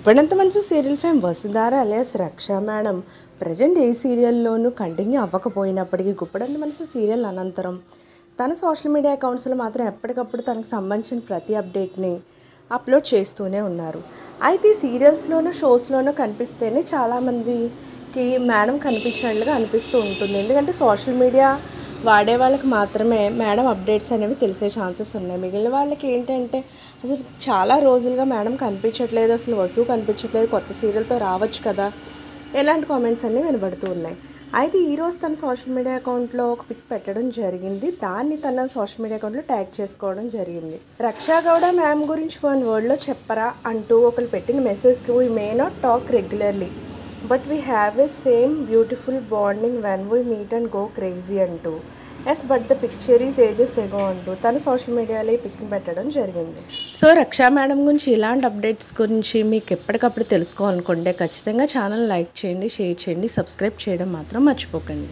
గుప్పడంత మంచి serial fame Vasudhara alias రక్ష madam present ఏ సీరియల్లోనూ continue అవ్వకపోయినప్పటికీ Guppedantha మంచి సీరియల్ అనంతరం తన సోషల్ మీడియా అకౌంట్స్లో మాత్రం ఎప్పటికప్పుడు తనకు సంబంధించిన ప్రతి అప్డేట్ని అప్లోడ్ చేస్తూనే ఉన్నారు. అయితే ఈ సీరియల్స్లోనూ షోస్లోనూ కనిపిస్తేనే చాలామందికి మేడం కనిపించినట్లుగా అనిపిస్తూ ఉంటుంది. ఎందుకంటే సోషల్ మీడియా వాడే వాళ్ళకి మాత్రమే మేడం అప్డేట్స్ అనేవి తెలిసే ఛాన్సెస్ ఉన్నాయి. మిగిలిన వాళ్ళకి ఏంటంటే అసలు చాలా రోజులుగా మేడం కనిపించట్లేదు, అసలు వసువు కనిపించట్లేదు, కొత్త సీరియల్తో రావచ్చు కదా, ఎలాంటి కామెంట్స్ అన్నీ వినబడుతూ ఉన్నాయి. అయితే ఈరోజు తన సోషల్ మీడియా అకౌంట్లో ఒక పిక్ పెట్టడం జరిగింది. దాన్ని తన సోషల్ మీడియా అకౌంట్లో ట్యాగ్ చేసుకోవడం జరిగింది. రక్షా గౌడ మ్యామ్ గురించి 1 వర్డ్లో చెప్పరా అంటూ ఒకరు పెట్టిన మెసేజ్కి we may not talk regularly but we have a same beautiful bonding when we meet and go crazy అంటూ yes but the picture is ages ago అంటూ తన సోషల్ మీడియాలో ఈ పిక్ని పెట్టడం జరిగింది. సో రక్షా మేడం గురించి ఇలాంటి అప్డేట్స్ గురించి మీకు ఎప్పటికప్పుడు తెలుసుకోవాలనుకుంటే ఖచ్చితంగా ఛానల్ లైక్ చేయండి, షేర్ చేయండి, సబ్స్క్రైబ్ చేయడం మాత్రం మర్చిపోకండి.